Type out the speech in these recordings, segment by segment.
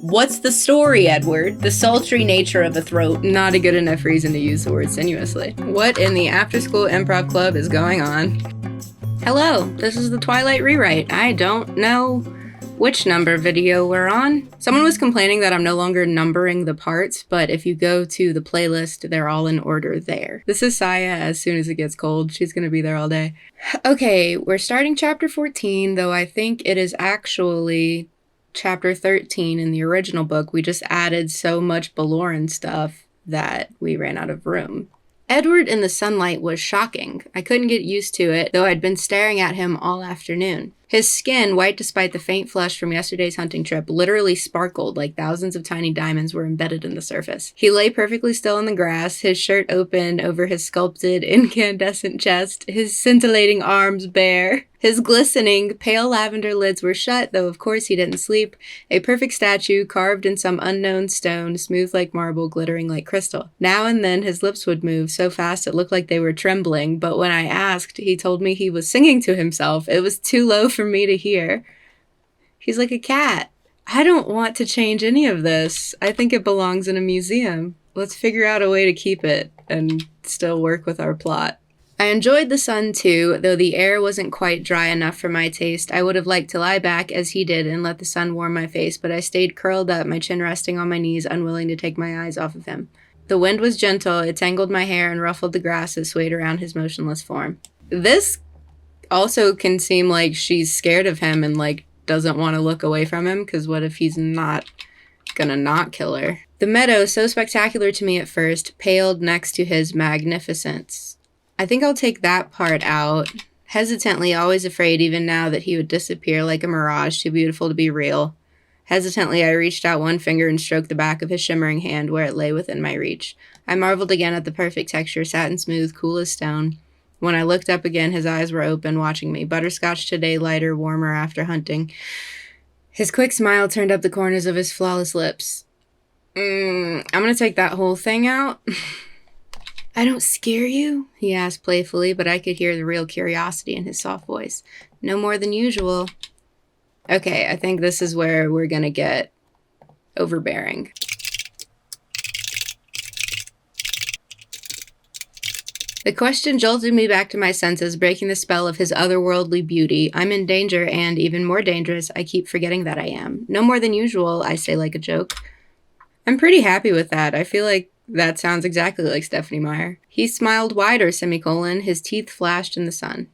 What's the story, Edward? The sultry nature of a throat. Not a good enough reason to use the word sinuously. What in the after-school improv club is going on? Hello, this is the Twilight rewrite. I don't know which number video we're on. Someone was complaining that I'm no longer numbering the parts, but if you go to the playlist, they're all in order there. This is Saya as soon as it gets cold. She's gonna be there all day. Okay, we're starting chapter 14, though I think it is actually chapter 13 in the original book. We just added so much Baloran stuff that we ran out of room. Edward in the sunlight was shocking. I couldn't get used to it, though I'd been staring at him all afternoon. His skin, white despite the faint flush from yesterday's hunting trip, literally sparkled like thousands of tiny diamonds were embedded in the surface. He lay perfectly still in the grass, his shirt open over his sculpted, incandescent chest, his scintillating arms bare. His glistening, pale lavender lids were shut, though of course he didn't sleep. A perfect statue, carved in some unknown stone, smooth like marble, glittering like crystal. Now and then his lips would move so fast it looked like they were trembling, but when I asked, he told me he was singing to himself. It was too low for me to hear. He's like a cat. I don't want to change any of this. I think it belongs in a museum. Let's figure out a way to keep it and still work with our plot. I enjoyed the sun too, though the air wasn't quite dry enough for my taste. I would have liked to lie back as he did and let the sun warm my face, but I stayed curled up, my chin resting on my knees, unwilling to take my eyes off of him. The wind was gentle, it tangled my hair and ruffled the grass that swayed around his motionless form. This also can seem like she's scared of him and like doesn't want to look away from him, because what if he's not gonna not kill her? The meadow, so spectacular to me at first, paled next to his magnificence. I think I'll take that part out. Hesitantly, always afraid even now that he would disappear like a mirage, too beautiful to be real. Hesitantly, I reached out one finger and stroked the back of his shimmering hand where it lay within my reach. I marveled again at the perfect texture, satin smooth, cool as stone. When I looked up again, his eyes were open, watching me. Butterscotch today, lighter, warmer after hunting. His quick smile turned up the corners of his flawless lips. I'm gonna take that whole thing out. I don't scare you? He asked playfully, but I could hear the real curiosity in his soft voice. No more than usual. Okay, I think this is where we're gonna get overbearing. The question jolted me back to my senses, breaking the spell of his otherworldly beauty. I'm in danger, and even more dangerous, I keep forgetting that I am. No more than usual, I say like a joke. I'm pretty happy with that. I feel like that sounds exactly like Stephanie Meyer. He smiled wider, semicolon. His teeth flashed in the sun.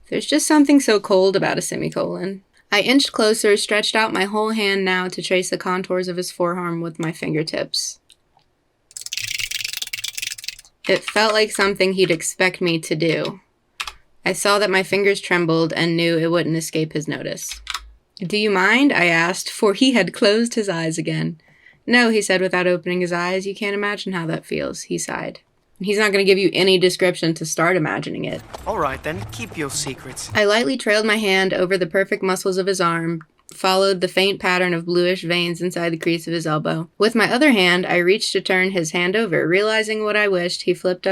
There's just something so cold about a semicolon. I inched closer, stretched out my whole hand now to trace the contours of his forearm with my fingertips. It felt like something he'd expect me to do. I saw that my fingers trembled and knew it wouldn't escape his notice. Do you mind? I asked, for he had closed his eyes again. No, he said without opening his eyes. You can't imagine how that feels, he sighed. He's not going to give you any description to start imagining it. All right, then, keep your secrets. I lightly trailed my hand over the perfect muscles of his arm, followed the faint pattern of bluish veins inside the crease of his elbow. With my other hand, I reached to turn his hand over. Realizing what I wished, he flipped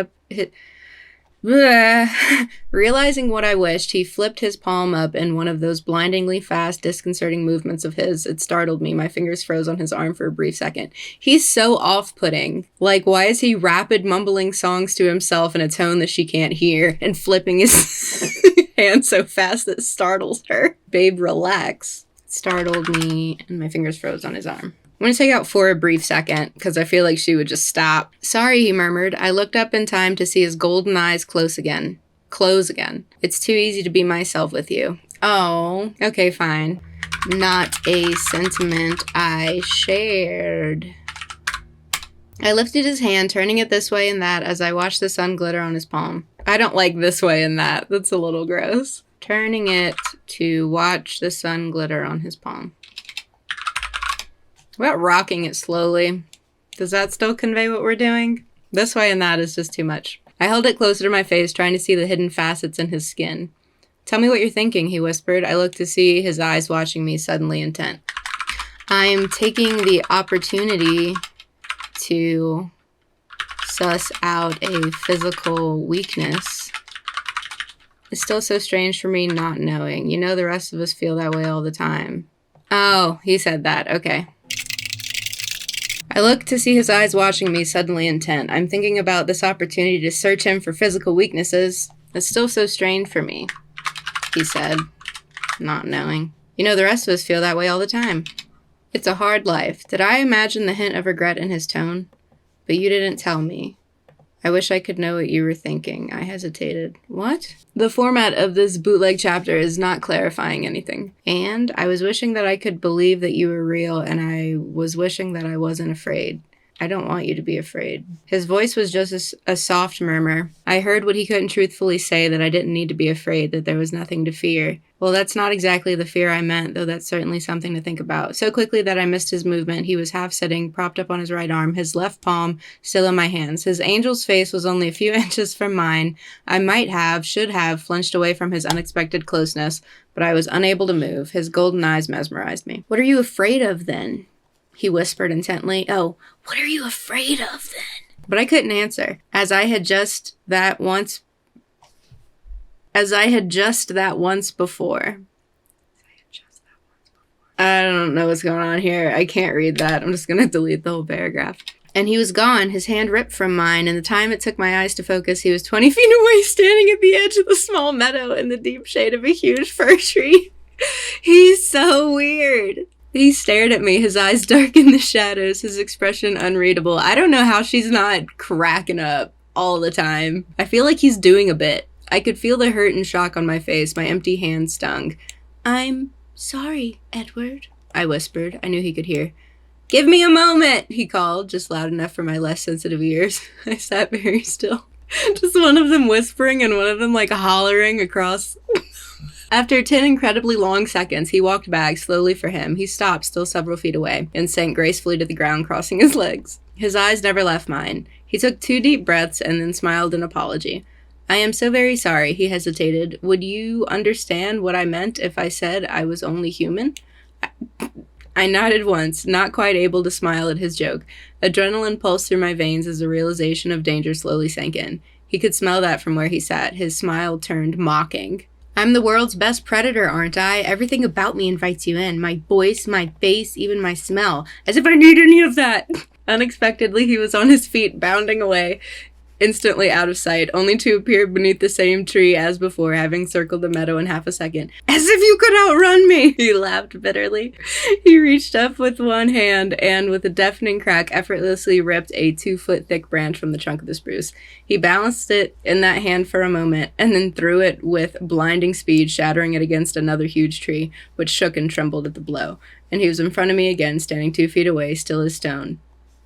his palm up in one of those blindingly fast, disconcerting movements of his. It startled me. My fingers froze on his arm for a brief second. He's so off-putting. Like, why is he rapid mumbling songs to himself in a tone that she can't hear and flipping his hand so fast that it startles her? Babe, relax. It startled me, and my fingers froze on his arm. I'm going to take out for a brief second, because I feel like she would just stop. Sorry, he murmured. I looked up in time to see his golden eyes close again. It's too easy to be myself with you. Oh, okay, fine. Not a sentiment I shared. I lifted his hand, turning it this way and that as I watched the sun glitter on his palm. I don't like this way and that. That's a little gross. Turning it to watch the sun glitter on his palm. What about rocking it slowly? Does that still convey what we're doing? This way and that is just too much. I held it closer to my face, trying to see the hidden facets in his skin. Tell me what you're thinking, he whispered. I looked to see his eyes watching me, suddenly intent. I'm taking the opportunity to suss out a physical weakness. It's still so strange for me not knowing. You know, the rest of us feel that way all the time. Oh, he said that. Okay. I look to see his eyes watching me, suddenly intent. I'm thinking about this opportunity to search him for physical weaknesses. It's still so strange for me, he said, not knowing. You know, the rest of us feel that way all the time. It's a hard life. Did I imagine the hint of regret in his tone? But you didn't tell me. I wish I could know what you were thinking. I hesitated. What? The format of this bootleg chapter is not clarifying anything. And I was wishing that I could believe that you were real, and I was wishing that I wasn't afraid. I don't want you to be afraid. His voice was just a soft murmur. I heard what he couldn't truthfully say, that I didn't need to be afraid, that there was nothing to fear. Well, that's not exactly the fear I meant, though that's certainly something to think about. So quickly that I missed his movement, he was half sitting, propped up on his right arm, his left palm still in my hands. His angel's face was only a few inches from mine. I should have, flinched away from his unexpected closeness, but I was unable to move. His golden eyes mesmerized me. What are you afraid of, then? He whispered intently. Oh, what are you afraid of, then? But I couldn't answer, as I had just that once before. I don't know what's going on here. I can't read that. I'm just going to delete the whole paragraph. And he was gone, his hand ripped from mine, and the time it took my eyes to focus, he was 20 feet away, standing at the edge of the small meadow in the deep shade of a huge fir tree. He's so weird. He stared at me, his eyes dark in the shadows, his expression unreadable. I don't know how she's not cracking up all the time. I feel like he's doing a bit. I could feel the hurt and shock on my face. My empty hand stung. I'm sorry, Edward, I whispered. I knew he could hear. Give me a moment, he called, just loud enough for my less sensitive ears. I sat very still. Just one of them whispering and one of them like hollering across. After 10 incredibly long seconds, he walked back, slowly for him. He stopped, still several feet away, and sank gracefully to the ground, crossing his legs. His eyes never left mine. He took 2 deep breaths and then smiled in apology. I am so very sorry, he hesitated. Would you understand what I meant if I said I was only human? I nodded once, not quite able to smile at his joke. Adrenaline pulsed through my veins as the realization of danger slowly sank in. He could smell that from where he sat. His smile turned mocking. I'm the world's best predator, aren't I? Everything about me invites you in. My voice, my face, even my smell. As if I need any of that! Unexpectedly, he was on his feet, bounding away, instantly out of sight, only to appear beneath the same tree as before, having circled the meadow in half a second. As if you could outrun me! He laughed bitterly. He reached up with one hand and, with a deafening crack, effortlessly ripped a 2-foot-thick branch from the trunk of the spruce. He balanced it in that hand for a moment, and then threw it with blinding speed, shattering it against another huge tree, which shook and trembled at the blow. And he was in front of me again, standing 2 feet away, still as stone.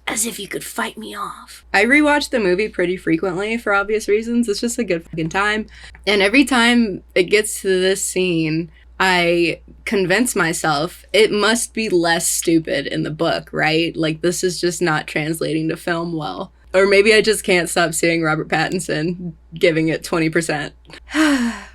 As if you could fight me off. I rewatch the movie pretty frequently for obvious reasons. It's just a good fucking time. And every time it gets to this scene, I convince myself it must be less stupid in the book, right? Like, this is just not translating to film well. Or maybe I just can't stop seeing Robert Pattinson giving it 20%.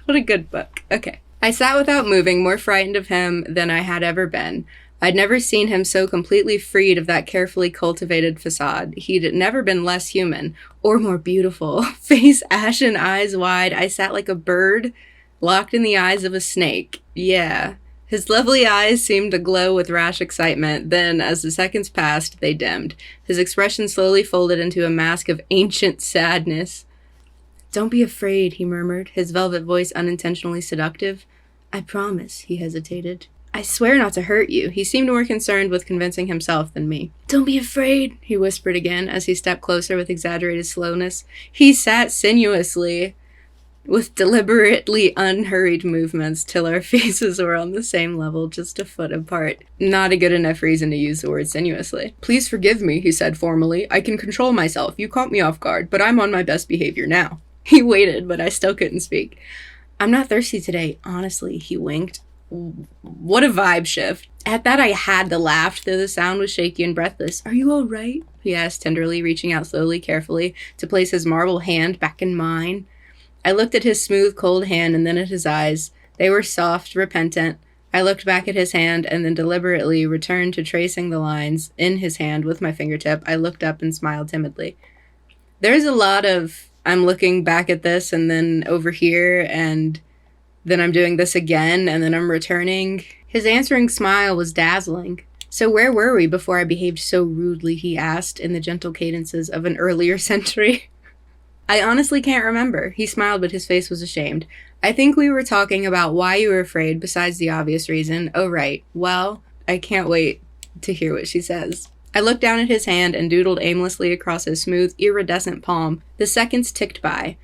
What a good book. Okay. I sat without moving, more frightened of him than I had ever been. I'd never seen him so completely freed of that carefully cultivated facade. He'd never been less human, or more beautiful. Face ashen, eyes wide, I sat like a bird, locked in the eyes of a snake. Yeah. His lovely eyes seemed to glow with rash excitement, then, as the seconds passed, they dimmed. His expression slowly folded into a mask of ancient sadness. Don't be afraid, he murmured, his velvet voice unintentionally seductive. I promise, he hesitated. I swear not to hurt you. He seemed more concerned with convincing himself than me. Don't be afraid, he whispered again as he stepped closer with exaggerated slowness. He sat sinuously, with deliberately unhurried movements, till our faces were on the same level, just a foot apart. Not a good enough reason to use the word sinuously. Please forgive me, he said formally. I can control myself. You caught me off guard, but I'm on my best behavior now. He waited, but I still couldn't speak. I'm not thirsty today, honestly, he winked. What a vibe shift. At that, I had to laugh, though the sound was shaky and breathless. Are you all right? He asked tenderly, reaching out slowly, carefully, to place his marble hand back in mine. I looked at his smooth, cold hand and then at his eyes. They were soft, repentant. I looked back at his hand and then deliberately returned to tracing the lines in his hand with my fingertip. I looked up and smiled timidly. There's a lot of I'm looking back at this and then over here, and then I'm doing this again, and then I'm returning. His answering smile was dazzling. So where were we before I behaved so rudely, he asked in the gentle cadences of an earlier century. I honestly can't remember. He smiled, but his face was ashamed. I think we were talking about why you were afraid, besides the obvious reason. Oh, right. Well, I can't wait to hear what she says. I looked down at his hand and doodled aimlessly across his smooth, iridescent palm. The seconds ticked by.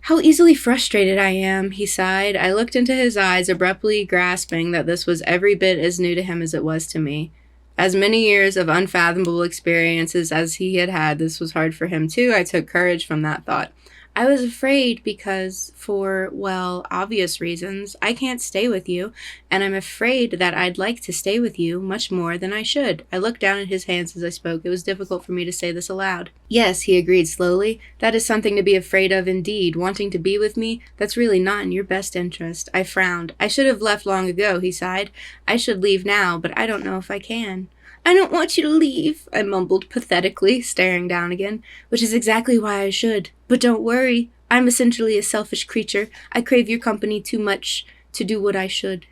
How easily frustrated I am, he sighed. I looked into his eyes, abruptly grasping that this was every bit as new to him as it was to me. As many years of unfathomable experiences as he had had, this was hard for him too. I took courage from that thought. I was afraid because, for, well, obvious reasons, I can't stay with you, and I'm afraid that I'd like to stay with you much more than I should. I looked down at his hands as I spoke. It was difficult for me to say this aloud. Yes, he agreed slowly. That is something to be afraid of indeed. Wanting to be with me, that's really not in your best interest. I frowned. I should have left long ago, he sighed. I should leave now, but I don't know if I can. I don't want you to leave, I mumbled pathetically, staring down again, which is exactly why I should. But don't worry, I'm essentially a selfish creature. I crave your company too much to do what I should.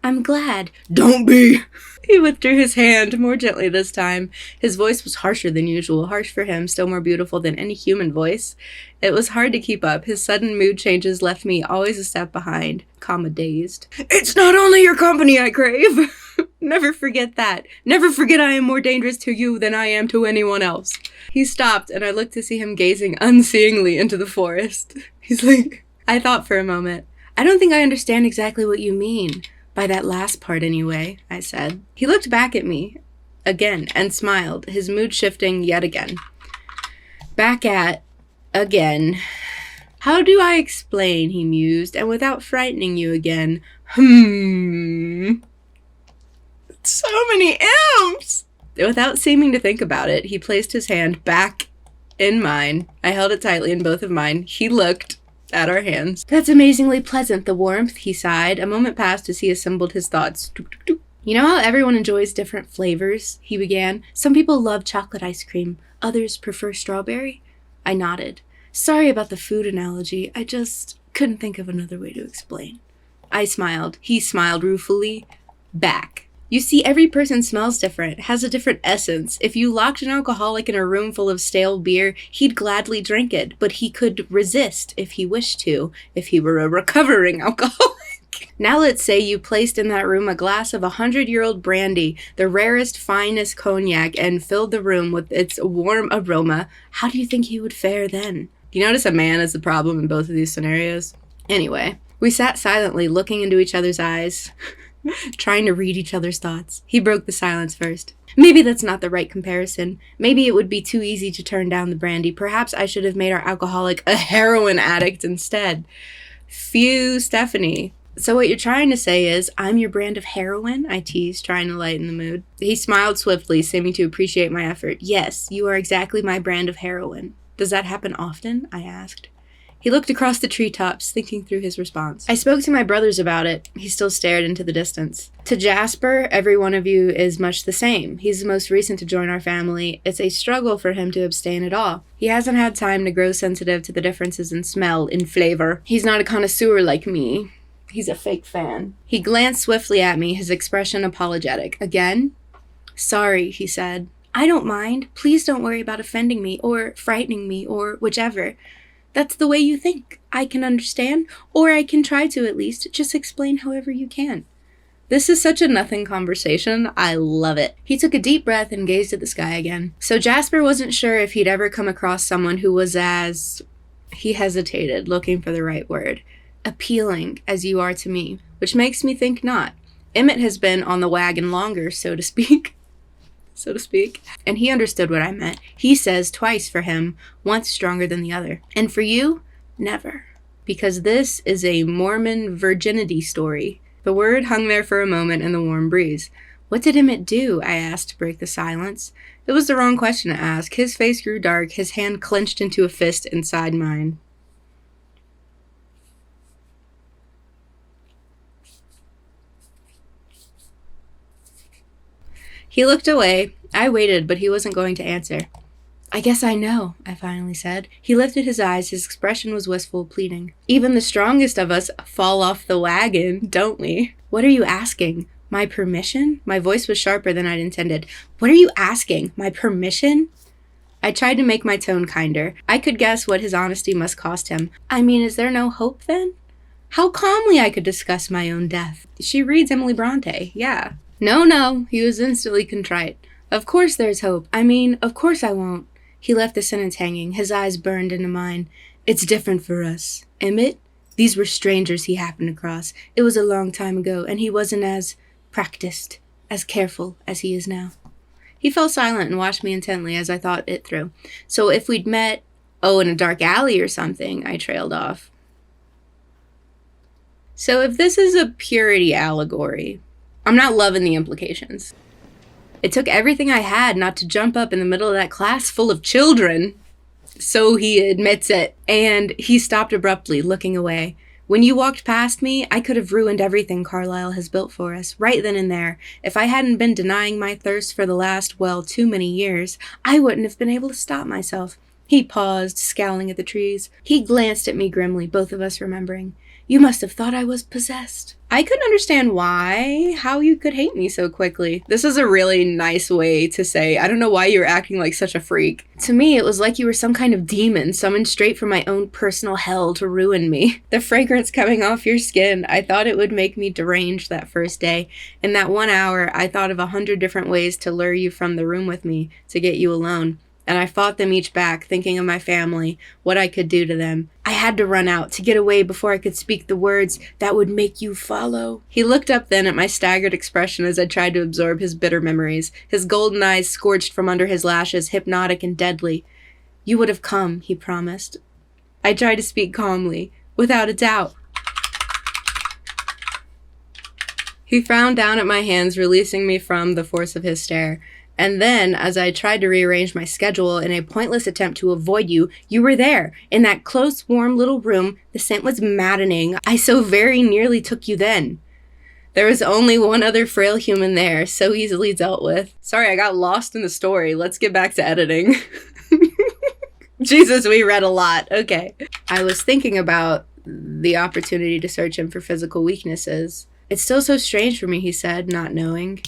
I'm glad. Don't be! He withdrew his hand, more gently this time. His voice was harsher than usual, harsh for him, still more beautiful than any human voice. It was hard to keep up. His sudden mood changes left me always a step behind, dazed. It's not only your company I crave! Never forget that. Never forget I am more dangerous to you than I am to anyone else. He stopped, and I looked to see him gazing unseeingly into the forest. He's like, I thought for a moment. I don't think I understand exactly what you mean. By that last part, anyway, I said. He looked back at me again and smiled, his mood shifting yet again. Again. How do I explain, he mused, and without frightening you again? So many imps! Without seeming to think about it, he placed his hand back in mine. I held it tightly in both of mine. He looked at our hands. That's amazingly pleasant, the warmth, he sighed. A moment passed as he assembled his thoughts. You know how everyone enjoys different flavors? He began. Some people love chocolate ice cream. Others prefer strawberry. I nodded. Sorry about the food analogy. I just couldn't think of another way to explain. I smiled. He smiled ruefully back. You see, every person smells different, has a different essence. If you locked an alcoholic in a room full of stale beer, he'd gladly drink it, but he could resist if he wished to, if he were a recovering alcoholic. Now let's say you placed in that room a glass of 100-year-old brandy, the rarest, finest cognac, and filled the room with its warm aroma. How do you think he would fare then? Do you notice a man is the problem in both of these scenarios? Anyway, we sat silently, looking into each other's eyes. Trying to read each other's thoughts. He broke the silence first. Maybe that's not the right comparison. Maybe it would be too easy to turn down the brandy. Perhaps I should have made our alcoholic a heroin addict instead. Phew, Stephanie. So what you're trying to say is, I'm your brand of heroin? I teased, trying to lighten the mood. He smiled swiftly, seeming to appreciate my effort. Yes, you are exactly my brand of heroin. Does that happen often? I asked. He looked across the treetops, thinking through his response. I spoke to my brothers about it. He still stared into the distance. To Jasper, every one of you is much the same. He's the most recent to join our family. It's a struggle for him to abstain at all. He hasn't had time to grow sensitive to the differences in smell, in flavor. He's not a connoisseur like me. He's a fake fan. He glanced swiftly at me, his expression apologetic. Again? Sorry, he said. I don't mind. Please don't worry about offending me, or frightening me, or whichever. That's the way you think. I can understand, or I can try to at least. Just explain however you can. This is such a nothing conversation. I love it. He took a deep breath and gazed at the sky again. So Jasper wasn't sure if he'd ever come across someone who was as... He hesitated, looking for the right word. Appealing as you are to me, which makes me think not. Emmett has been on the wagon longer, so to speak. And he understood what I meant. He says twice for him, once stronger than the other. And for you, never. Because this is a Mormon virginity story. The word hung there for a moment in the warm breeze. What did Emmett do? I asked to break the silence. It was the wrong question to ask. His face grew dark, his hand clenched into a fist inside mine. He looked away. I waited, but he wasn't going to answer. I guess I know, I finally said. He lifted his eyes. His expression was wistful, pleading. Even the strongest of us fall off the wagon, don't we? What are you asking? My permission? My voice was sharper than I'd intended. What are you asking? My permission? I tried to make my tone kinder. I could guess what his honesty must cost him. I mean, is there no hope then? How calmly I could discuss my own death. She reads Emily Bronte, yeah. No, he was instantly contrite. Of course there's hope. I mean, of course I won't. He left the sentence hanging. His eyes burned into mine. It's different for us. Emmett? These were strangers he happened across. It was a long time ago, and he wasn't as practiced, as careful as he is now. He fell silent and watched me intently as I thought it through. So if we'd met, in a dark alley or something, I trailed off. So if this is a purity allegory, I'm not loving the implications. It took everything I had not to jump up in the middle of that class full of children. So he admits it, and he stopped abruptly, looking away. When you walked past me, I could have ruined everything Carlisle has built for us, right then and there. If I hadn't been denying my thirst for the last, too many years, I wouldn't have been able to stop myself. He paused, scowling at the trees. He glanced at me grimly, both of us remembering. You must have thought I was possessed. I couldn't understand how you could hate me so quickly. This is a really nice way to say, I don't know why you're acting like such a freak. To me, it was like you were some kind of demon summoned straight from my own personal hell to ruin me. The fragrance coming off your skin, I thought it would make me deranged that first day. In that 1 hour, I thought of 100 different ways to lure you from the room with me, to get you alone. And I fought them each back, thinking of my family, what I could do to them. I had to run out, to get away before I could speak the words that would make you follow. He looked up then at my staggered expression as I tried to absorb his bitter memories, his golden eyes scorched from under his lashes, hypnotic and deadly. You would have come, he promised. I tried to speak calmly, without a doubt. He frowned down at my hands, releasing me from the force of his stare. And then, as I tried to rearrange my schedule in a pointless attempt to avoid you, you were there, in that close, warm little room. The scent was maddening. I so very nearly took you then. There was only one other frail human there, so easily dealt with. Sorry, I got lost in the story. Let's get back to editing. Jesus, we read a lot. Okay. I was thinking about the opportunity to search him for physical weaknesses. It's still so strange for me, he said, not knowing.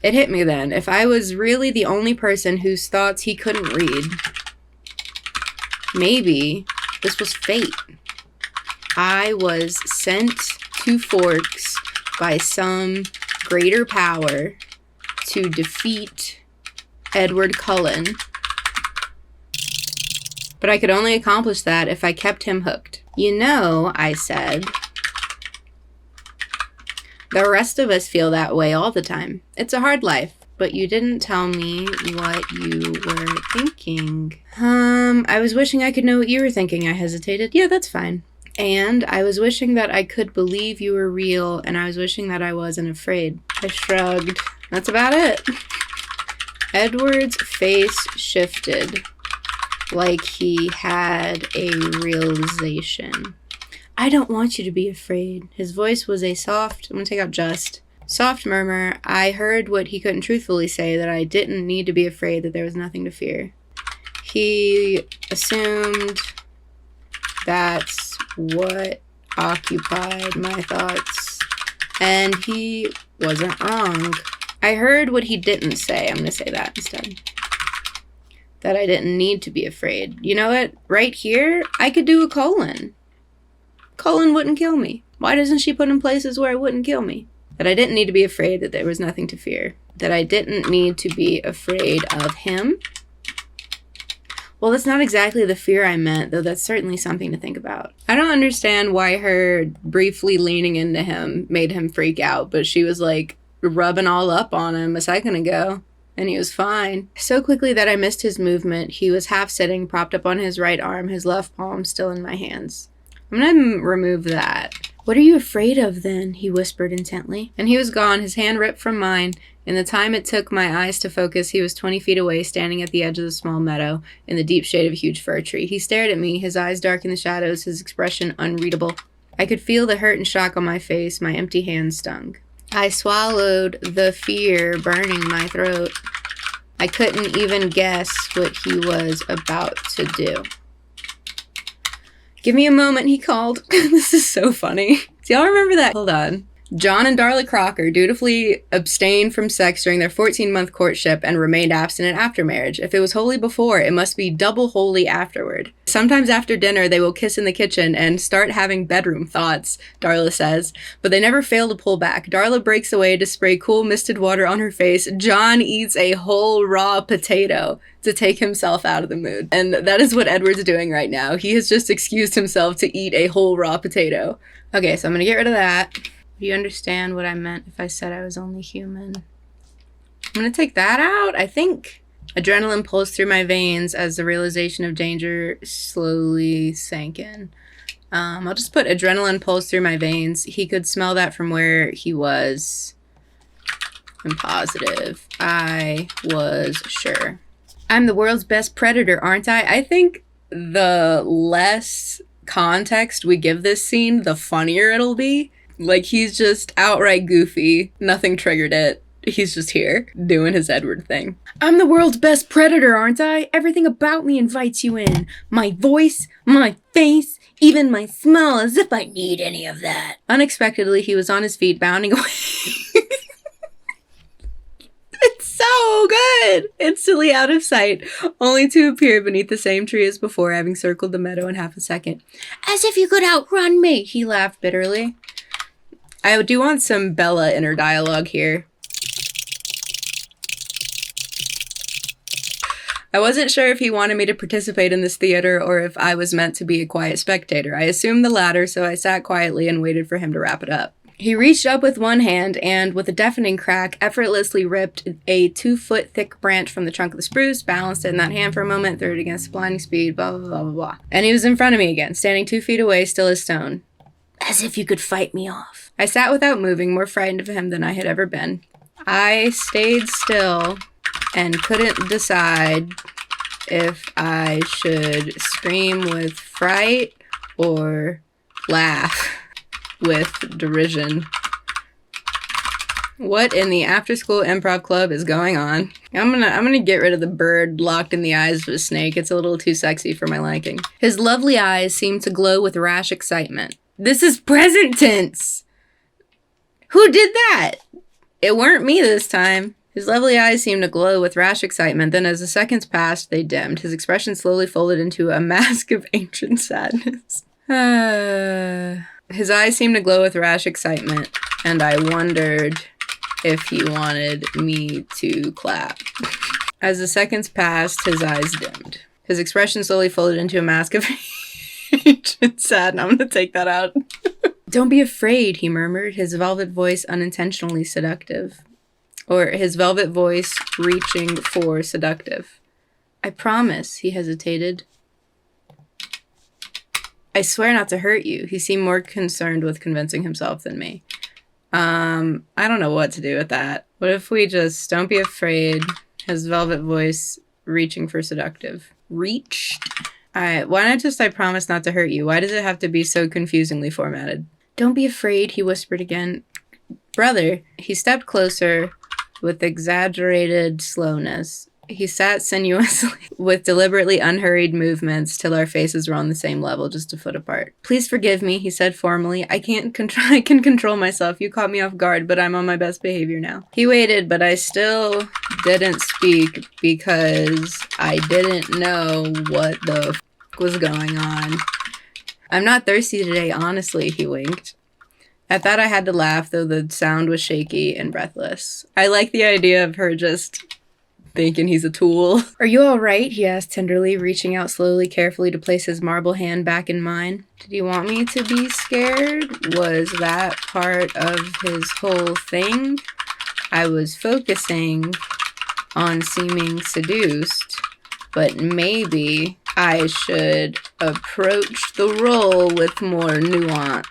It hit me then. If I was really the only person whose thoughts he couldn't read, maybe this was fate. I was sent to Forks by some greater power to defeat Edward Cullen. But I could only accomplish that if I kept him hooked. You know, I said, the rest of us feel that way all the time. It's a hard life, but you didn't tell me what you were thinking. I was wishing I could know what you were thinking, I hesitated. Yeah, that's fine. And I was wishing that I could believe you were real, and I was wishing that I wasn't afraid. I shrugged. That's about it. Edward's face shifted, like he had a realization. I don't want you to be afraid. His voice was a soft, I'm going to take out just, soft murmur. I heard what he couldn't truthfully say, that I didn't need to be afraid, that there was nothing to fear. He assumed that's what occupied my thoughts, and he wasn't wrong. I heard what he didn't say. I'm going to say that instead. That I didn't need to be afraid. You know what? Right here, I could do a colon. Colin wouldn't kill me. Why doesn't she put in places where it wouldn't kill me? That I didn't need to be afraid, that there was nothing to fear. That I didn't need to be afraid of him. Well, that's not exactly the fear I meant, though that's certainly something to think about. I don't understand why her briefly leaning into him made him freak out, but she was like rubbing all up on him a second ago, and he was fine. So quickly that I missed his movement, he was half sitting, propped up on his right arm, his left palm still in my hands. I'm gonna remove that. What are you afraid of, then? He whispered intently. And he was gone, his hand ripped from mine. In the time it took my eyes to focus, he was 20 feet away, standing at the edge of the small meadow, in the deep shade of a huge fir tree. He stared at me, his eyes dark in the shadows, his expression unreadable. I could feel the hurt and shock on my face, my empty hands stung. I swallowed, the fear burning my throat. I couldn't even guess what he was about to do. Give me a moment, he called. This is so funny. Do y'all remember that? Hold on. John and Darla Crocker dutifully abstained from sex during their 14-month courtship and remained abstinent after marriage. If it was holy before, it must be double holy afterward. Sometimes after dinner, they will kiss in the kitchen and start having bedroom thoughts, Darla says, but they never fail to pull back. Darla breaks away to spray cool misted water on her face. John eats a whole raw potato to take himself out of the mood. And that is what Edward's doing right now. He has just excused himself to eat a whole raw potato. Okay, so I'm gonna get rid of that. Do you understand what I meant if I said I was only human? I'm gonna take that out. I think adrenaline pulsed through my veins as the realization of danger slowly sank in. I'll just put adrenaline pulsed through my veins. He could smell that from where he was. I'm positive. I was sure. I'm the world's best predator, aren't I? I think the less context we give this scene, the funnier it'll be. Like, he's just outright goofy. Nothing triggered it. He's just here, doing his Edward thing. I'm the world's best predator, aren't I? Everything about me invites you in. My voice, my face, even my smell, as if I need any of that. Unexpectedly, he was on his feet, bounding away. It's so good! Instantly out of sight, only to appear beneath the same tree as before, having circled the meadow in half a second. As if you could outrun me, he laughed bitterly. I do want some Bella inner dialogue here. I wasn't sure if he wanted me to participate in this theater or if I was meant to be a quiet spectator. I assumed the latter, so I sat quietly and waited for him to wrap it up. He reached up with one hand and, with a deafening crack, effortlessly ripped a 2-foot thick branch from the trunk of the spruce, balanced it in that hand for a moment, threw it against blinding speed, blah, blah, blah, blah, blah. And he was in front of me again, standing 2 feet away, still as stone. As if you could fight me off. I sat without moving, more frightened of him than I had ever been. I stayed still and couldn't decide if I should scream with fright or laugh with derision. What in the after-school improv club is going on? I'm gonna get rid of the bird locked in the eyes of a snake. It's a little too sexy for my liking. His lovely eyes seemed to glow with rash excitement. This is present tense! Who did that? It weren't me this time. His lovely eyes seemed to glow with rash excitement, then as the seconds passed, they dimmed. His expression slowly folded into a mask of ancient sadness. His eyes seemed to glow with rash excitement, and I wondered if he wanted me to clap. As the seconds passed, his eyes dimmed. His expression slowly folded into a mask of ancient sadness. I'm gonna take that out. Don't be afraid, he murmured, his velvet voice unintentionally seductive. Or his velvet voice reaching for seductive. I promise, he hesitated. I swear not to hurt you. He seemed more concerned with convincing himself than me. I don't know what to do with that. What if we just, don't be afraid, his velvet voice reaching for seductive. Reached? Alright, why not just I promise not to hurt you? Why does it have to be so confusingly formatted? Don't be afraid, he whispered again. Brother. He stepped closer with exaggerated slowness. He sat sinuously with deliberately unhurried movements till our faces were on the same level, just a foot apart. Please forgive me, he said formally. I can control myself. You caught me off guard, but I'm on my best behavior now. He waited, but I still didn't speak because I didn't know what the f*** was going on. I'm not thirsty today, honestly, he winked. At that I had to laugh, though the sound was shaky and breathless. I like the idea of her just thinking he's a tool. Are you all right? He asked tenderly, reaching out slowly, carefully to place his marble hand back in mine. Did he want me to be scared? Was that part of his whole thing? I was focusing on seeming seduced, but maybe I should approach the role with more nuance.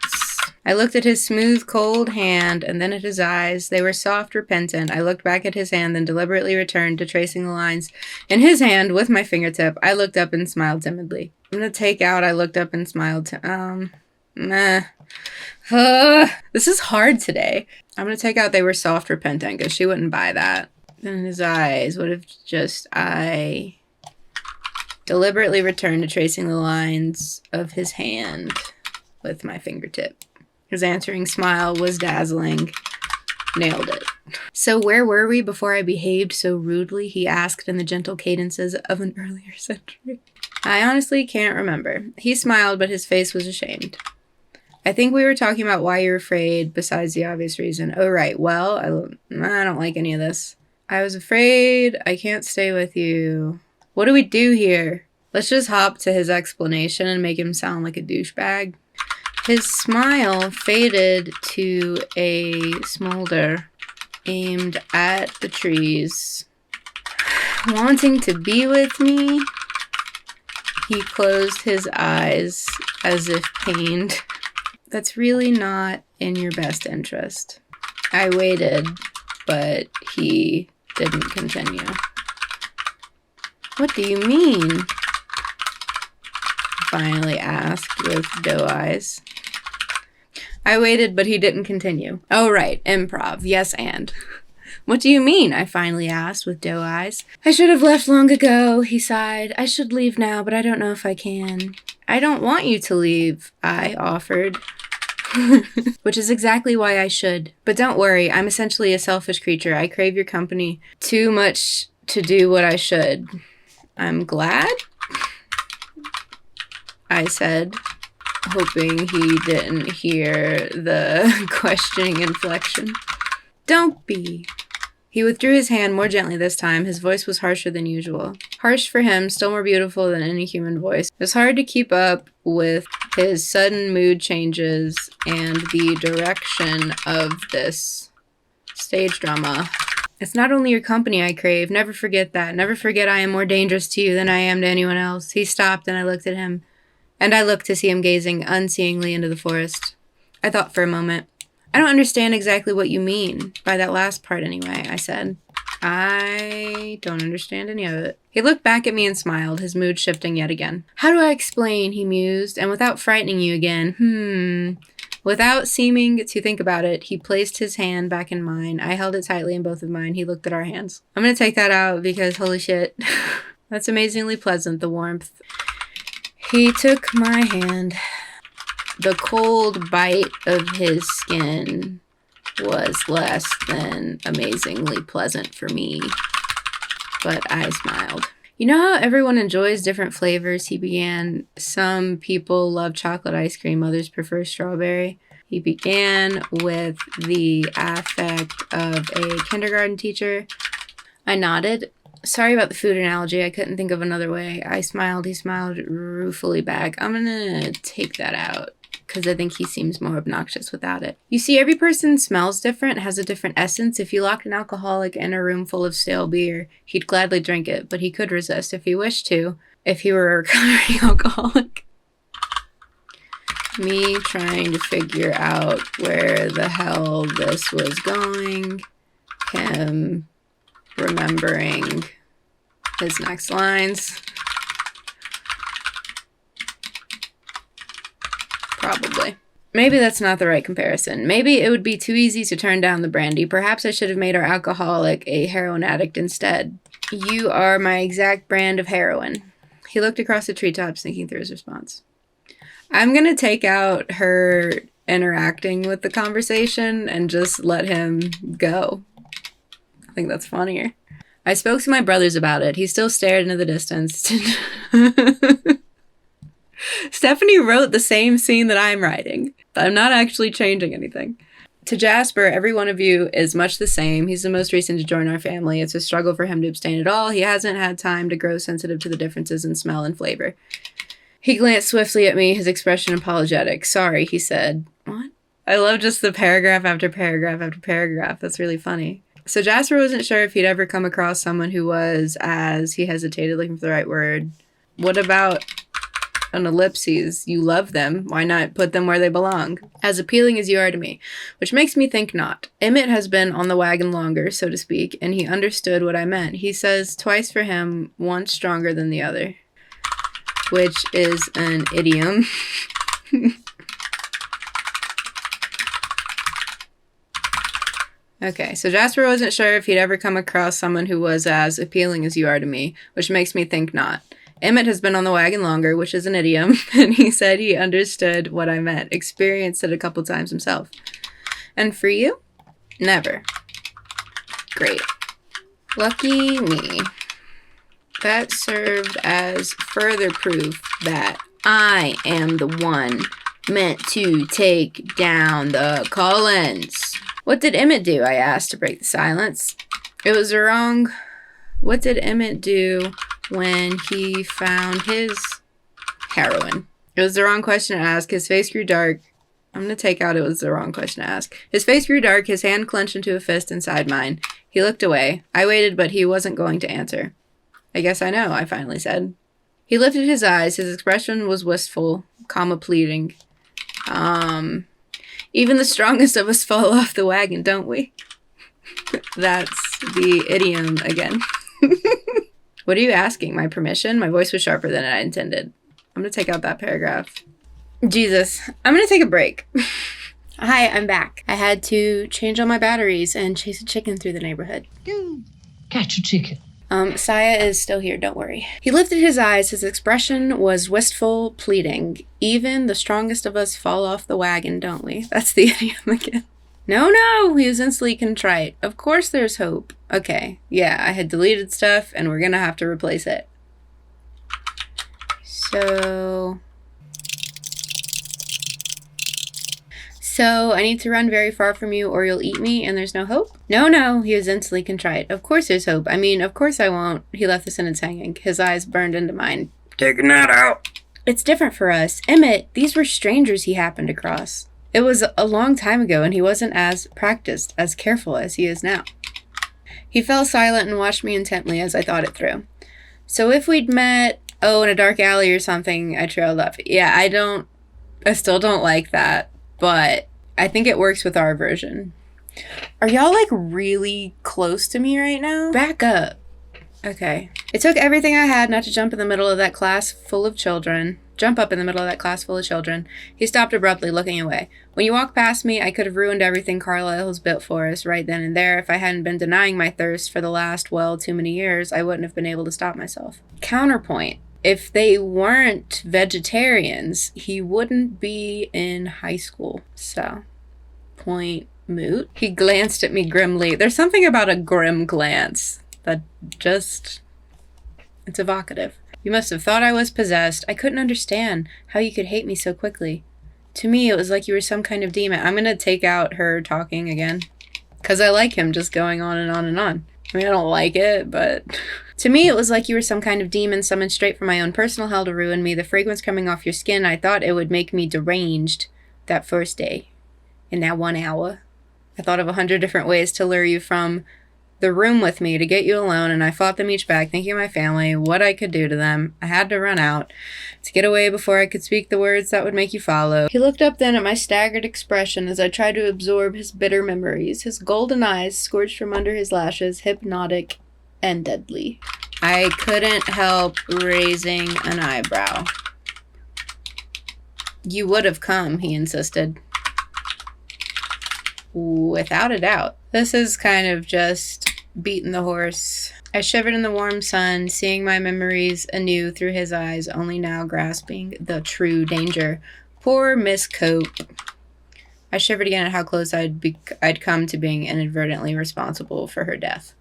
I looked at his smooth, cold hand, and then at his eyes. They were soft, repentant. I looked back at his hand, then deliberately returned to tracing the lines in his hand with my fingertip. I looked up and smiled timidly. I'm gonna take out, I looked up and smiled this is hard today. I'm gonna take out they were soft, repentant, because she wouldn't buy that. in his eyes. What if just I deliberately returned to tracing the lines of his hand with my fingertip? His answering smile was dazzling. Nailed it. So where were we before I behaved so rudely? He asked in the gentle cadences of an earlier century. I honestly can't remember. He smiled, but his face was ashamed. I think we were talking about why you're afraid, besides the obvious reason. Oh, right. Well, I don't like any of this. I was afraid. I can't stay with you. What do we do here? Let's just hop to his explanation and make him sound like a douchebag. His smile faded to a smolder aimed at the trees. Wanting to be with me? He closed his eyes as if pained. That's really not in your best interest. I waited, but he didn't continue. What do you mean? Finally asked with doe eyes. I waited, but he didn't continue. Oh, right, improv, yes and. What do you mean? I finally asked with doe eyes. I should have left long ago, he sighed. I should leave now, but I don't know if I can. I don't want you to leave, I offered. Which is exactly why I should. But don't worry, I'm essentially a selfish creature. I crave your company too much to do what I should. I'm glad? I said, hoping he didn't hear the questioning inflection. Don't be. He withdrew his hand more gently this time. His voice was harsher than usual. Harsh for him, still more beautiful than any human voice. It was hard to keep up with his sudden mood changes and the direction of this stage drama. It's not only your company I crave. Never forget that. Never forget I am more dangerous to you than I am to anyone else. He stopped and I looked at him. And I looked to see him gazing unseeingly into the forest. I thought for a moment. I don't understand exactly what you mean. By that last part, anyway, I said. I don't understand any of it. He looked back at me and smiled, his mood shifting yet again. How do I explain, he mused, and without frightening you again? Without seeming to think about it, he placed his hand back in mine. I held it tightly in both of mine. He looked at our hands. I'm gonna take that out because, holy shit, that's amazingly pleasant, the warmth. He took my hand. The cold bite of his skin was less than amazingly pleasant for me, but I smiled. You know how everyone enjoys different flavors, he began. Some people love chocolate ice cream, others prefer strawberry. He began with the affect of a kindergarten teacher. I nodded. Sorry about the food analogy. I couldn't think of another way. I smiled. He smiled ruefully back. I'm gonna take that out because I think he seems more obnoxious without it. You see, every person smells different, has a different essence. If you locked an alcoholic in a room full of stale beer, he'd gladly drink it, but he could resist if he wished to, if he were a recovering alcoholic. Me trying to figure out where the hell this was going. Him remembering his next lines. Probably. Maybe that's not the right comparison. Maybe it would be too easy to turn down the brandy. Perhaps I should have made our alcoholic a heroin addict instead. You are my exact brand of heroin. He looked across the treetops, thinking through his response. I'm gonna take out her interacting with the conversation and just let him go. I think that's funnier. I spoke to my brothers about it. He still stared into the distance. Stephanie wrote the same scene that I'm writing. I'm not actually changing anything. To Jasper, every one of you is much the same. He's the most recent to join our family. It's a struggle for him to abstain at all. He hasn't had time to grow sensitive to the differences in smell and flavor. He glanced swiftly at me, his expression apologetic. Sorry, he said. What? I love just the paragraph after paragraph after paragraph. That's really funny. So Jasper wasn't sure if he'd ever come across someone who was, as he hesitated, looking for the right word. What about an ellipses? You love them. Why not put them where they belong? As appealing as you are to me. Which makes me think not. Emmett has been on the wagon longer, so to speak, and he understood what I meant. He says twice for him, once stronger than the other. Which is an idiom. Okay, so Jasper wasn't sure if he'd ever come across someone who was as appealing as you are to me, which makes me think not. Emmett has been on the wagon longer, which is an idiom, and he said he understood what I meant, experienced it a couple times himself. And for you? Never. Great. Lucky me. That served as further proof that I am the one meant to take down the Cullens. What did Emmett do? I asked to break the silence. It was the wrong... What did Emmett do when he found his heroin? It was the wrong question to ask. His face grew dark. I'm going to take out it was the wrong question to ask. His face grew dark. His hand clenched into a fist inside mine. He looked away. I waited, but he wasn't going to answer. I guess I know, I finally said. He lifted his eyes. His expression was wistful, pleading. Even the strongest of us fall off the wagon, don't we? That's the idiom again. What are you asking? My permission? My voice was sharper than I intended. I'm going to take out that paragraph. Jesus. I'm going to take a break. Hi, I'm back. I had to change all my batteries and chase a chicken through the neighborhood. Catch a chicken. Saya is still here, don't worry. He lifted his eyes. His expression was wistful, pleading. Even the strongest of us fall off the wagon, don't we? That's the idiom again. No, he was instantly contrite. Of course there's hope. Okay, yeah, I had deleted stuff, and we're gonna have to replace it. So I need to run very far from you or you'll eat me and there's no hope? No, he was instantly contrite. Of course there's hope. I mean, of course I won't. He left the sentence hanging. His eyes burned into mine. Taking that out. It's different for us. Emmett, these were strangers he happened across. It was a long time ago and he wasn't as practiced, as careful as he is now. He fell silent and watched me intently as I thought it through. So if we'd met, in a dark alley or something, I trailed up. Yeah, I still don't like that, but I think it works with our version. Are y'all like really close to me right now? Back up. Okay. It took everything I had not to jump up in the middle of that class full of children. He stopped abruptly, looking away. When you walked past me, I could have ruined everything Carlisle has built for us right then and there. If I hadn't been denying my thirst for the last, too many years, I wouldn't have been able to stop myself. Counterpoint. If they weren't vegetarians, he wouldn't be in high school. So, point moot. He glanced at me grimly. There's something about a grim glance that just... it's evocative. You must have thought I was possessed. I couldn't understand how you could hate me so quickly. To me, it was like you were some kind of demon. I'm gonna take out her talking again. Because I like him just going on and on and on. I mean, I don't like it, but... To me, it was like you were some kind of demon summoned straight from my own personal hell to ruin me. The fragrance coming off your skin, I thought it would make me deranged that first day. In that 1 hour. I thought of 100 different ways to lure you from the room with me to get you alone, and I fought them each back, thinking of my family, what I could do to them. I had to run out to get away before I could speak the words that would make you follow. He looked up then at my staggered expression as I tried to absorb his bitter memories, his golden eyes scorched from under his lashes, hypnotic and deadly. I couldn't help raising an eyebrow. You would have come, he insisted. Without a doubt. This is kind of just beating the horse. I shivered in the warm sun, seeing my memories anew through his eyes, only now grasping the true danger. Poor Miss Cope. I shivered again at how close I'd come to being inadvertently responsible for her death.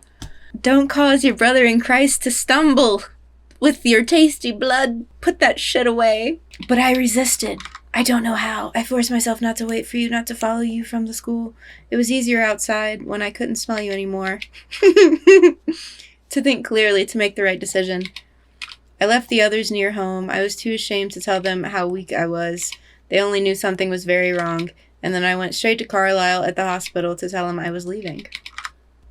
Don't cause your brother in Christ to stumble with your tasty blood. Put that shit away. But I resisted. I don't know how. I forced myself not to wait for you, not to follow you from the school. It was easier outside when I couldn't smell you anymore. To think clearly, to make the right decision. I left the others near home. I was too ashamed to tell them how weak I was. They only knew something was very wrong. And then I went straight to Carlisle at the hospital to tell him I was leaving.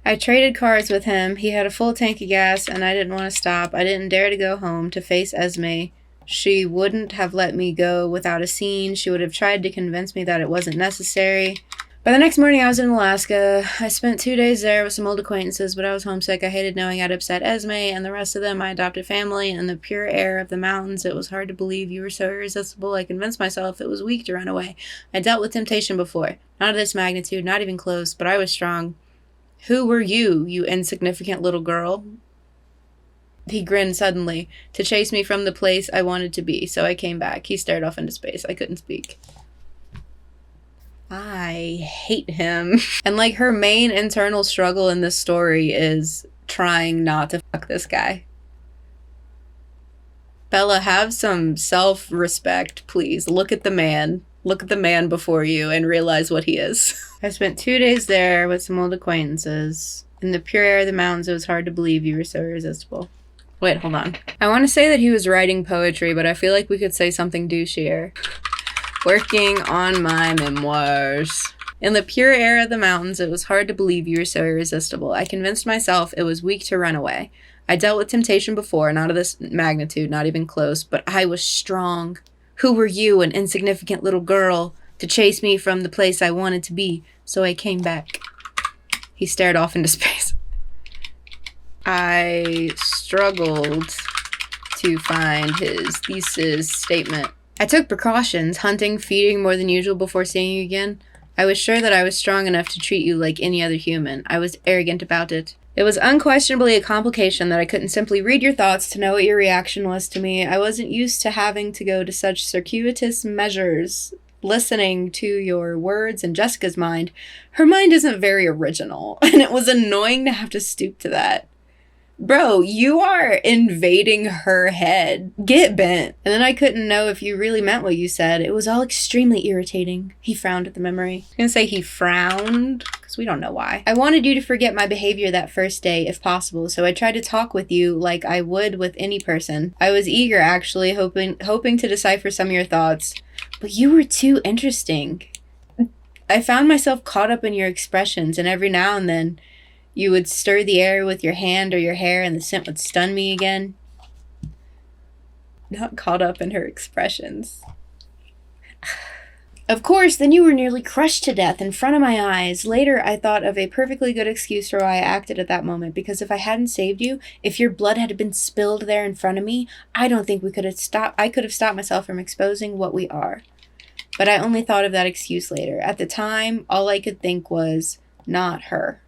I traded cars with him. He had a full tank of gas, and I didn't want to stop. I didn't dare to go home to face Esme. She wouldn't have let me go without a scene. She would have tried to convince me that it wasn't necessary. By the next morning, I was in Alaska. I spent 2 days there with some old acquaintances, but I was homesick. I hated knowing I'd upset Esme and the rest of them. My adopted family and the pure air of the mountains. It was hard to believe you were so irresistible. I convinced myself it was weak to run away. I dealt with temptation before. Not of this magnitude, not even close, but I was strong. Who were you, you insignificant little girl? He grinned suddenly. To chase me from the place I wanted to be, so I came back. He stared off into space. I couldn't speak. I hate him. And like her main internal struggle in this story is trying not to fuck this guy. Bella, have some self-respect, please. Look at the man. Look at the man before you and realize what he is. I spent 2 days there with some old acquaintances. In the pure air of the mountains, it was hard to believe you were so irresistible. Wait, hold on. I want to say that he was writing poetry, but I feel like we could say something douchier. Working on my memoirs. In the pure air of the mountains, it was hard to believe you were so irresistible. I convinced myself it was weak to run away. I dealt with temptation before, not of this magnitude, not even close, but I was strong. Who were you, an insignificant little girl, to chase me from the place I wanted to be, so I came back. He stared off into space. I struggled to find his thesis statement. I took precautions, hunting, feeding more than usual before seeing you again. I was sure that I was strong enough to treat you like any other human. I was arrogant about it. It was unquestionably a complication that I couldn't simply read your thoughts to know what your reaction was to me. I wasn't used to having to go to such circuitous measures. Listening to your words in Jessica's mind, her mind isn't very original, and it was annoying to have to stoop to that. Bro, you are invading her head. Get bent. And then I couldn't know if you really meant what you said. It was all extremely irritating. He frowned at the memory. I'm gonna say he frowned, because we don't know why. I wanted you to forget my behavior that first day, if possible, so I tried to talk with you like I would with any person. I was eager, actually, hoping to decipher some of your thoughts. But you were too interesting. I found myself caught up in your expressions, and every now and then, you would stir the air with your hand or your hair, and the scent would stun me again. Not caught up in her expressions. Of course, then you were nearly crushed to death in front of my eyes. Later, I thought of a perfectly good excuse for why I acted at that moment, because if I hadn't saved you, if your blood had been spilled there in front of me, I don't think I could have stopped myself from exposing what we are. But I only thought of that excuse later. At the time, all I could think was, not her.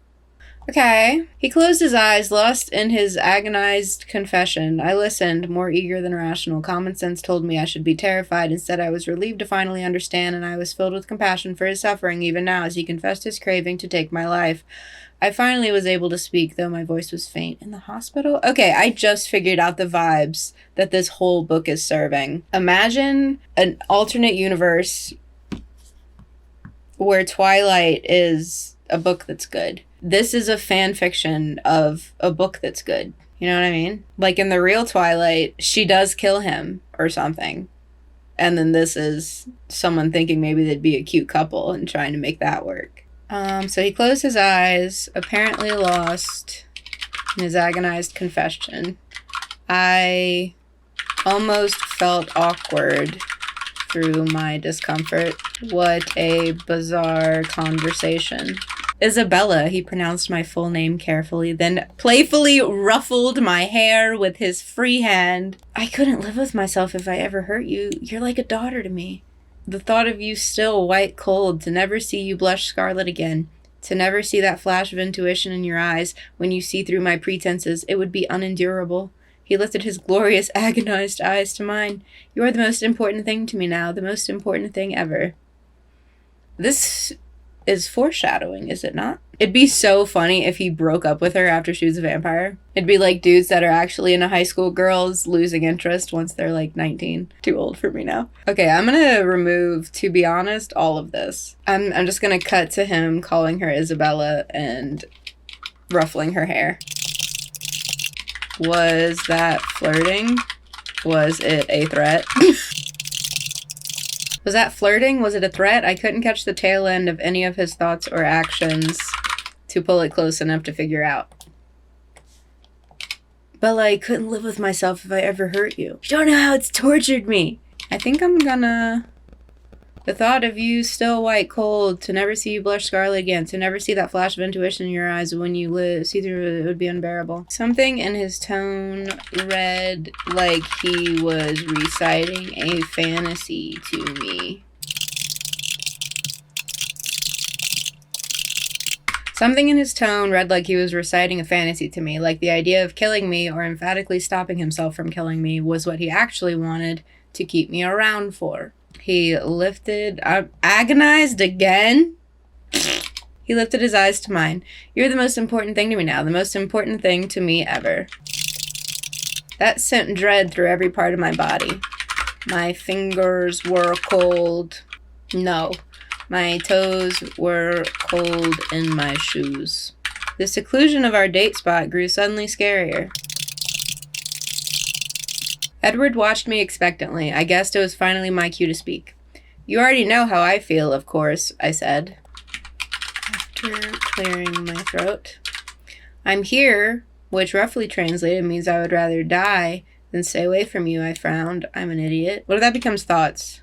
Okay. He closed his eyes, lost in his agonized confession. I listened, more eager than rational. Common sense told me I should be terrified. Instead, I was relieved to finally understand, and I was filled with compassion for his suffering, even now, as he confessed his craving to take my life. I finally was able to speak, though my voice was faint. In the hospital? Okay, I just figured out the vibes that this whole book is serving. Imagine an alternate universe where Twilight is a book that's good. This is a fan fiction of a book that's good. You know what I mean? Like in the real Twilight, she does kill him or something. And then this is someone thinking maybe they'd be a cute couple and trying to make that work. So he closed his eyes, apparently lost in his agonized confession. I almost felt awkward through my discomfort. What a bizarre conversation. Isabella, he pronounced my full name carefully, then playfully ruffled my hair with his free hand. I couldn't live with myself if I ever hurt you. You're like a daughter to me. The thought of you still white cold, to never see you blush scarlet again, to never see that flash of intuition in your eyes when you see through my pretenses, it would be unendurable. He lifted his glorious, agonized eyes to mine. You are the most important thing to me now, the most important thing ever. This is foreshadowing, is it not? It'd be so funny if he broke up with her after she was a vampire. It'd be like dudes that are actually into high school girls losing interest once they're like 19. Too old for me now. Okay, I'm gonna remove, to be honest, all of this. I'm just gonna cut to him calling her Isabella and ruffling her hair. Was that flirting? Was it a threat? Was that flirting? Was it a threat? I couldn't catch the tail end of any of his thoughts or actions to pull it close enough to figure out. Bella, I couldn't live with myself if I ever hurt you. You don't know how it's tortured me. I think I'm gonna... The thought of you still white cold, to never see you blush scarlet again, to never see that flash of intuition in your eyes when you see through it would be unbearable. Something in his tone read like he was reciting a fantasy to me. Something in his tone read like he was reciting a fantasy to me, like the idea of killing me or emphatically stopping himself from killing me was what he actually wanted to keep me around for. He lifted, agonized again? He lifted his eyes to mine. You're the most important thing to me now, the most important thing to me ever. That sent dread through every part of my body. My fingers were cold. No, my toes were cold in my shoes. The seclusion of our date spot grew suddenly scarier. Edward watched me expectantly. I guessed it was finally my cue to speak. You already know how I feel, of course, I said, after clearing my throat. I'm here, which roughly translated means I would rather die than stay away from you, I frowned. I'm an idiot. What if that becomes thoughts?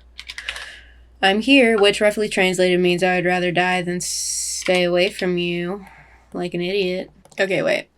I'm here, which roughly translated means I would rather die than stay away from you, like an idiot. Okay, wait.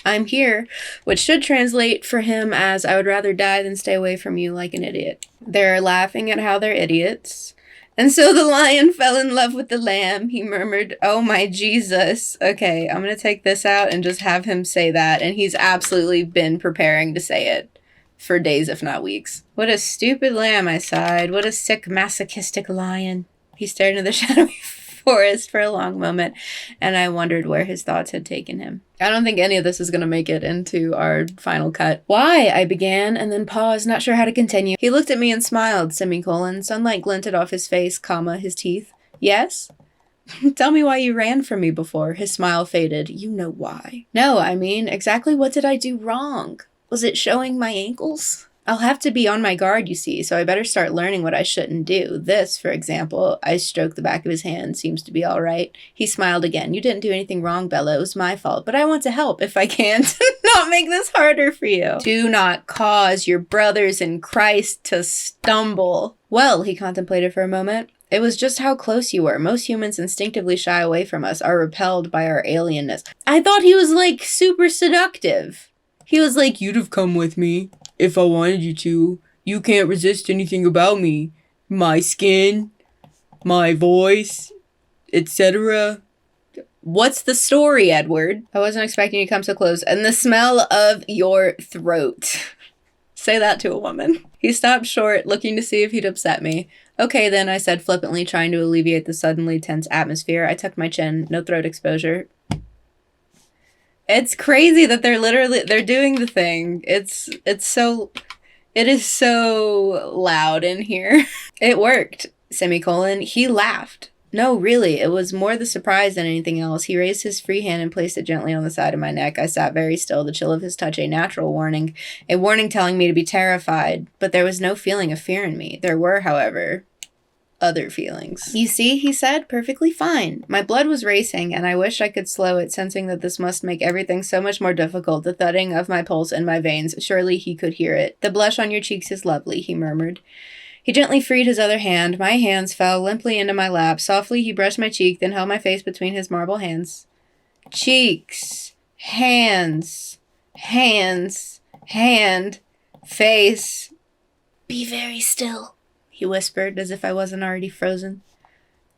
I'm here, which should translate for him as I would rather die than stay away from you like an idiot. They're laughing at how they're idiots. And so the lion fell in love with the lamb, he murmured. Oh my Jesus. Okay, I'm going to take this out and just have him say that, and he's absolutely been preparing to say it for days, if not weeks. What a stupid lamb, I sighed. What a sick, masochistic lion. He stared into the shadowy forest for a long moment, and I wondered where his thoughts had taken him. I don't think any of this is going to make it into our final cut. Why? I began, and then paused, not sure how to continue. He looked at me and smiled, semicolon. Sunlight glinted off his face, comma, his teeth. Yes? Tell me why you ran from me before. His smile faded. You know why. No, I mean, exactly what did I do wrong? Was it showing my ankles? I'll have to be on my guard, you see, so I better start learning what I shouldn't do. This, for example, I stroked the back of his hand, seems to be all right. He smiled again. You didn't do anything wrong, Bella. It was my fault, but I want to help if I can to not make this harder for you. Do not cause your brothers in Christ to stumble. Well, he contemplated for a moment. It was just how close you were. Most humans instinctively shy away from us, are repelled by our alienness. I thought he was, like, super seductive. He was like, you'd have come with me if I wanted you to. You can't resist anything about me. My skin, my voice, etc. What's the story, Edward? I wasn't expecting you to come so close. And the smell of your throat. Say that to a woman. He stopped short, looking to see if he'd upset me. Okay then, I said flippantly, trying to alleviate the suddenly tense atmosphere. I tucked my chin. No throat exposure. It's crazy that they're doing the thing. It is so loud in here. It worked, semicolon. He laughed. No, really, it was more the surprise than anything else. He raised his free hand and placed it gently on the side of my neck. I sat very still, the chill of his touch a natural warning. A warning telling me to be terrified, but there was no feeling of fear in me. There were, however, other feelings. You see, he said, perfectly fine. My blood was racing, and I wished I could slow it, sensing that this must make everything so much more difficult, the thudding of my pulse in my veins. Surely he could hear it. The blush on your cheeks is lovely, he murmured. He gently freed his other hand. My hands fell limply into my lap. Softly, he brushed my cheek, then held my face between his marble hands. Cheeks. Hands. Hands. Hand. Face. Be very still, he whispered, as if I wasn't already frozen.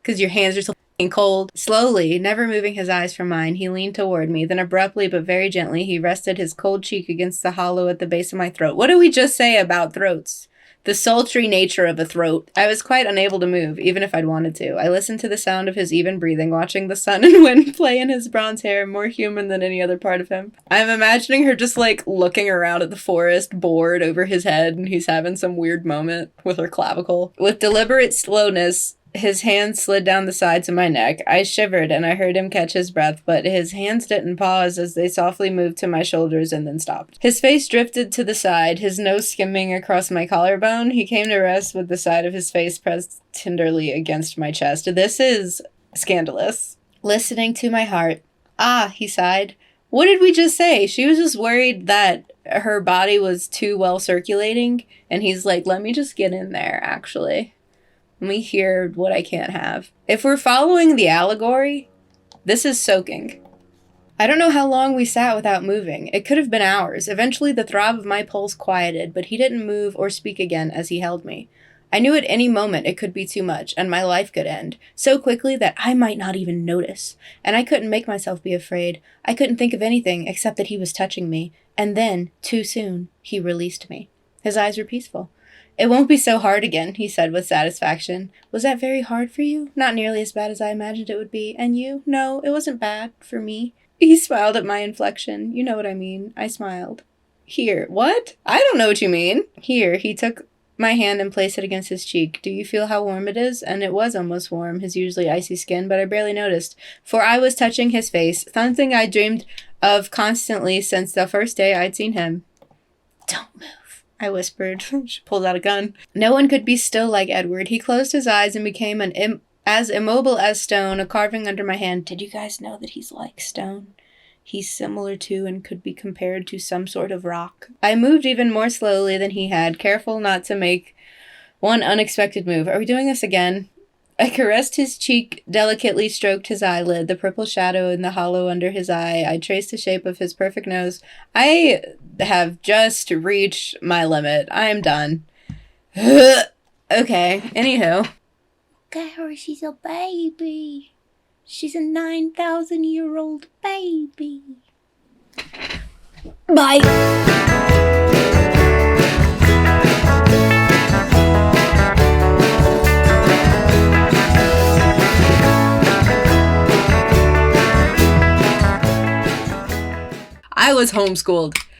'Cause your hands are so f***ing cold. Slowly, never moving his eyes from mine, he leaned toward me. Then abruptly, but very gently, he rested his cold cheek against the hollow at the base of my throat. What did we just say about throats? The sultry nature of a throat. I was quite unable to move, even if I'd wanted to. I listened to the sound of his even breathing, watching the sun and wind play in his bronze hair, more human than any other part of him. I'm imagining her just, like, looking around at the forest, bored over his head, and he's having some weird moment with her clavicle. With deliberate slowness, his hands slid down the sides of my neck. I shivered, and I heard him catch his breath, but his hands didn't pause as they softly moved to my shoulders and then stopped. His face drifted to the side, his nose skimming across my collarbone. He came to rest with the side of his face pressed tenderly against my chest. This is scandalous. Listening to my heart. Ah, he sighed. What did we just say? She was just worried that her body was too well circulating, and he's like, let me just get in there, actually. Let me hear what I can't have. If we're following the allegory, this is soaking. I don't know how long we sat without moving. It could have been hours. Eventually, the throb of my pulse quieted, but he didn't move or speak again as he held me. I knew at any moment it could be too much, and my life could end, so quickly that I might not even notice. And I couldn't make myself be afraid. I couldn't think of anything except that he was touching me. And then, too soon, he released me. His eyes were peaceful. "It won't be so hard again," he said with satisfaction. "Was that very hard for you? Not nearly as bad as I imagined it would be. And you? No, it wasn't bad for me." He smiled at my inflection. "You know what I mean." I smiled. "Here." "What? I don't know what you mean." "Here." He took my hand and placed it against his cheek. "Do you feel how warm it is?" And it was almost warm, his usually icy skin, but I barely noticed, for I was touching his face, something I dreamed of constantly since the first day I'd seen him. "Don't move," I whispered. She pulled out a gun. No one could be still like Edward. He closed his eyes and became as immobile as stone, a carving under my hand. Did you guys know that he's like stone? He's similar to and could be compared to some sort of rock. I moved even more slowly than he had, careful not to make one unexpected move. Are we doing this again? I caressed his cheek, delicately stroked his eyelid, the purple shadow in the hollow under his eye. I traced the shape of his perfect nose. I have just reached my limit. I am done. Okay, anywho. Gary, she's a baby. She's a 9,000-year-old baby. Bye. I was homeschooled.